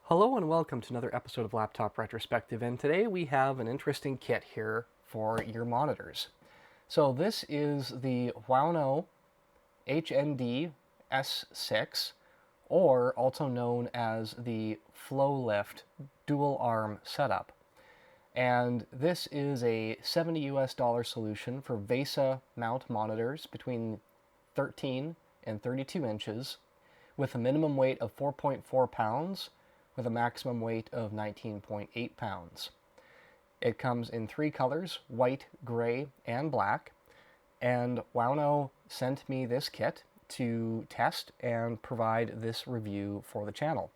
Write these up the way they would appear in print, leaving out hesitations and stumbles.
Hello and welcome to another episode of Laptop Retrospective, and today we have an interesting kit here for your monitors. So this is the Huanuo HND S6, or also known as the FlowLift dual arm setup. And this is a $70 solution for VESA mount monitors between 13 and 32 inches with a minimum weight of 4.4 pounds with a maximum weight of 19.8 pounds. It comes in three colors, white, gray, and black, and Huanuo sent me this kit to test and provide this review for the channel.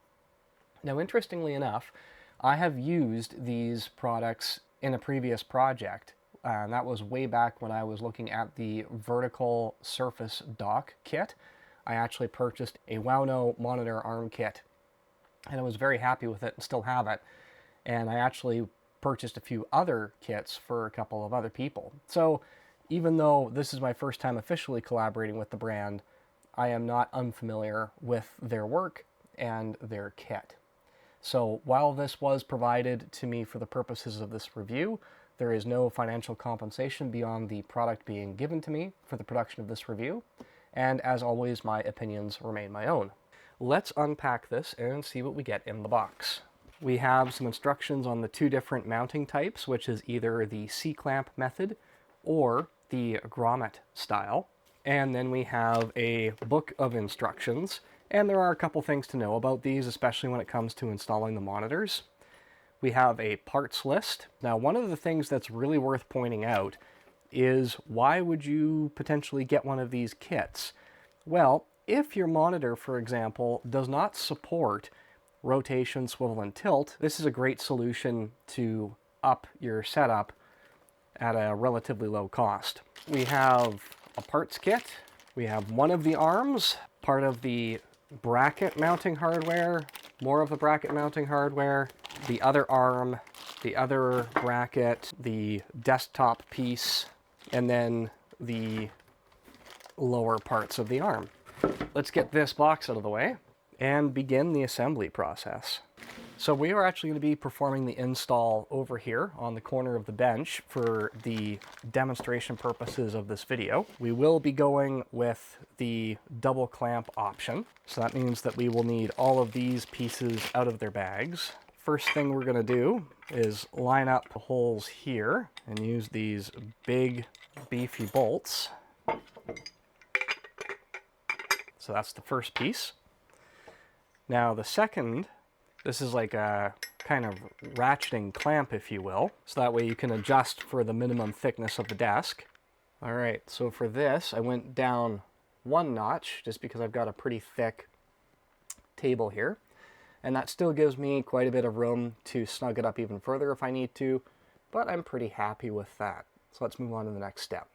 Now, interestingly enough, I have used these products in a previous project, and that was way back when I was looking at the vertical surface dock kit. I actually purchased a Huanuo monitor arm kit, and I was very happy with it and still have it. And I actually purchased a few other kits for a couple of other people. So even though this is my first time officially collaborating with the brand, I am not unfamiliar with their work and their kit. So while this was provided to me for the purposes of this review, there is no financial compensation beyond the product being given to me for the production of this review. And as always, my opinions remain my own. Let's unpack this and see what we get in the box. We have some instructions on the two different mounting types, which is either the C-clamp method or the grommet style. And then we have a book of instructions, and there are a couple things to know about these, especially when it comes to installing the monitors. We have a parts list. Now, one of the things that's really worth pointing out is why would you potentially get one of these kits? Well, if your monitor, for example, does not support rotation, swivel, and tilt, this is a great solution to up your setup at a relatively low cost. We have a parts kit. We have one of the arms, part of the bracket mounting hardware, more of the bracket mounting hardware, the other arm, the other bracket, the desktop piece, and then the lower parts of the arm. Let's get this box out of the way and begin the assembly process. So we are actually going to be performing the install over here on the corner of the bench for the demonstration purposes of this video. We will be going with the double clamp option. So that means that we will need all of these pieces out of their bags. First thing we're going to do is line up the holes here and use these big beefy bolts. So that's the first piece. Now the second, this is like a kind of ratcheting clamp, if you will. So that way you can adjust for the minimum thickness of the desk. All right, so for this, I went down one notch just because I've got a pretty thick table here. And that still gives me quite a bit of room to snug it up even further if I need to, but I'm pretty happy with that. So let's move on to the next step.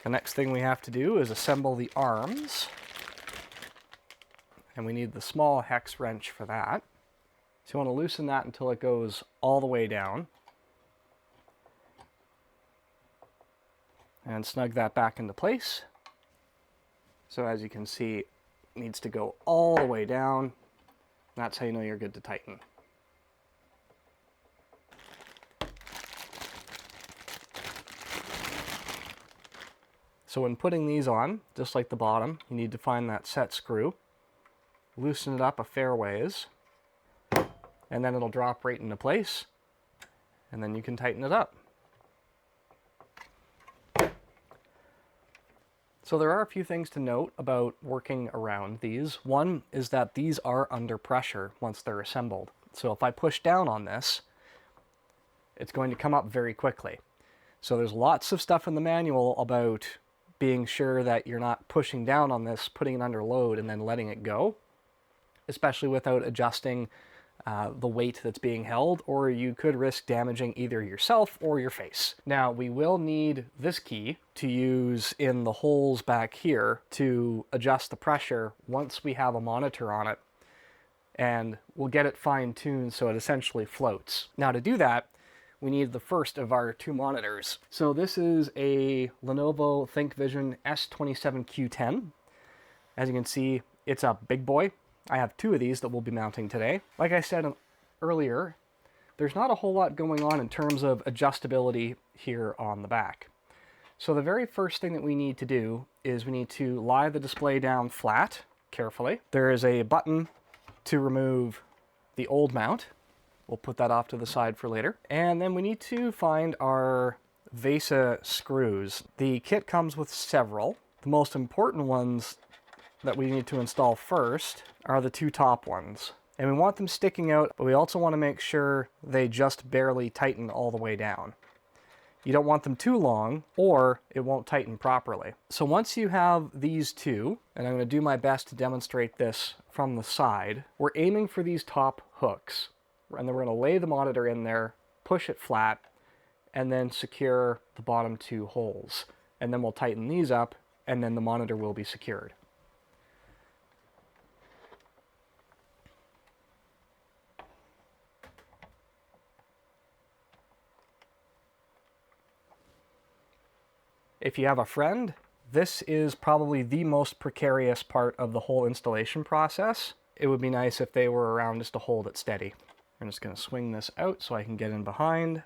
The next thing we have to do is assemble the arms. And we need the small hex wrench for that. So you want to loosen that until it goes all the way down. And snug that back into place. So as you can see, it needs to go all the way down. That's how you know you're good to tighten. So when putting these on, just like the bottom, you need to find that set screw. Loosen it up a fair ways, and then it'll drop right into place, and then you can tighten it up. So there are a few things to note about working around these. One is that these are under pressure once they're assembled. So if I push down on this, it's going to come up very quickly. So there's lots of stuff in the manual about being sure that you're not pushing down on this, putting it under load, and then letting it go, especially without adjusting the weight that's being held, or you could risk damaging either yourself or your face. Now, we will need this key to use in the holes back here to adjust the pressure once we have a monitor on it, and we'll get it fine-tuned so it essentially floats. Now, to do that, we need the first of our two monitors. So this is a Lenovo ThinkVision S27Q10. As you can see, it's a big boy. I have two of these that we'll be mounting today. Like I said earlier, there's not a whole lot going on in terms of adjustability here on the back. So the very first thing that we need to do is we need to lie the display down flat, carefully. There is a button to remove the old mount. We'll put that off to the side for later. And then we need to find our VESA screws. The kit comes with several. The most important ones that we need to install first are the two top ones. And we want them sticking out, but we also want to make sure they just barely tighten all the way down. You don't want them too long, or it won't tighten properly. So once you have these two, and I'm going to do my best to demonstrate this from the side, we're aiming for these top hooks. And then we're going to lay the monitor in there, push it flat, and then secure the bottom two holes. And then we'll tighten these up, and then the monitor will be secured. If you have a friend, this is probably the most precarious part of the whole installation process. It would be nice if they were around just to hold it steady. I'm just going to swing this out so I can get in behind.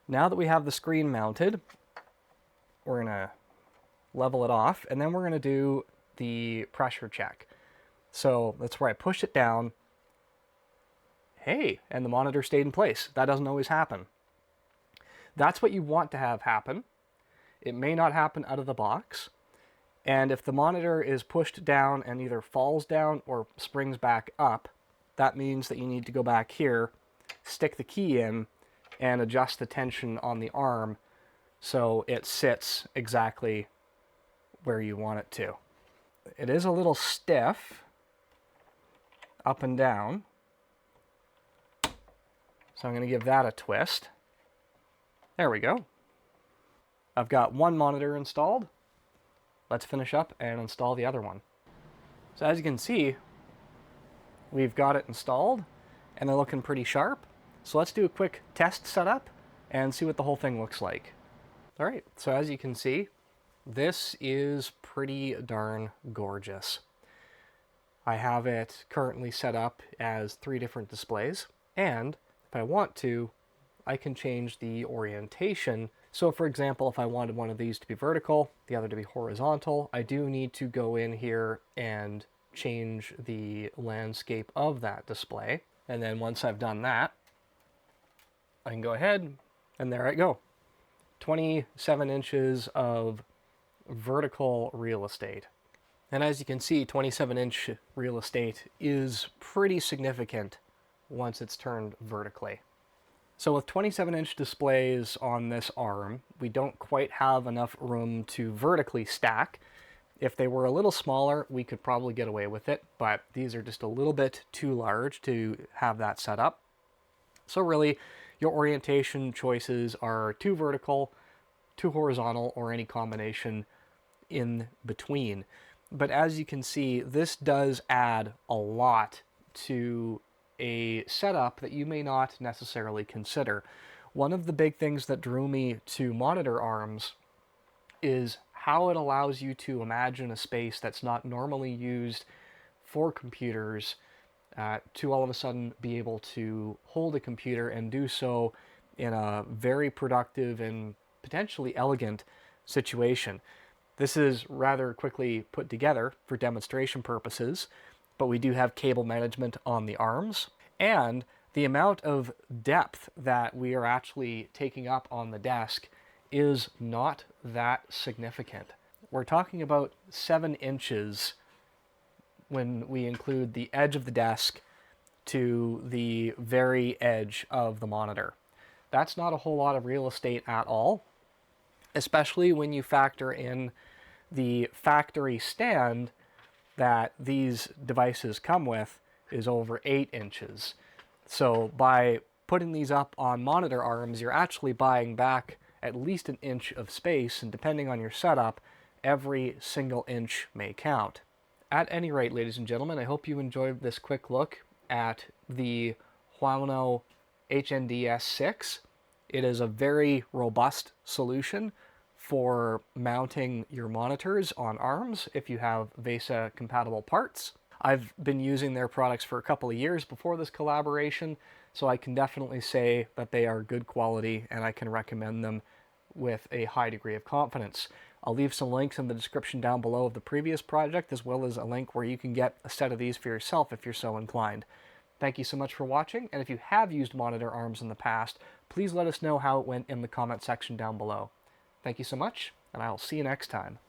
Now that we have the screen mounted, we're going to level it off, and then we're going to do the pressure check. So that's where I push it down. Hey, and the monitor stayed in place. That doesn't always happen. That's what you want to have happen. It may not happen out of the box. And if the monitor is pushed down and either falls down or springs back up, that means that you need to go back here, stick the key in, and adjust the tension on the arm so it sits exactly where you want it to. It is a little stiff up and down, so I'm going to give that a twist. There we go. I've got one monitor installed. Let's finish up and install the other one. So as you can see, we've got it installed and they're looking pretty sharp. So let's do a quick test setup and see what the whole thing looks like. All right, so as you can see, this is pretty darn gorgeous. I have it currently set up as 3 different displays, and if I want to, I can change the orientation. So for example, if I wanted one of these to be vertical, the other to be horizontal, I do need to go in here and change the landscape of that display. And then once I've done that, I can go ahead and there I go. 27 inches of vertical real estate. And as you can see, 27-inch real estate is pretty significant once it's turned vertically. So with 27-inch displays on this arm, we don't quite have enough room to vertically stack. If they were a little smaller, we could probably get away with it, but these are just a little bit too large to have that set up. So really, your orientation choices are 2 vertical, 2 horizontal, or any combination in between. But as you can see, this does add a lot to a setup that you may not necessarily consider. One of the big things that drew me to monitor arms is how it allows you to imagine a space that's not normally used for computers to all of a sudden be able to hold a computer and do so in a very productive and potentially elegant situation. This is rather quickly put together for demonstration purposes, but we do have cable management on the arms, and the amount of depth that we are actually taking up on the desk is not that significant. We're talking about 7 inches when we include the edge of the desk to the very edge of the monitor. That's not a whole lot of real estate at all, especially when you factor in the factory stand that these devices come with is over 8 inches. So by putting these up on monitor arms, you're actually buying back at least an inch of space, and depending on your setup, every single inch may count. At any rate, ladies and gentlemen, I hope you enjoyed this quick look at the Huanuo HNDS6. It is a very robust solution for mounting your monitors on arms if you have VESA compatible parts. I've been using their products for a couple of years before this collaboration, so I can definitely say that they are good quality and I can recommend them with a high degree of confidence. I'll leave some links in the description down below of the previous project, as well as a link where you can get a set of these for yourself if you're so inclined. Thank you so much for watching, and if you have used monitor arms in the past, please let us know how it went in the comment section down below. Thank you so much, and I'll see you next time.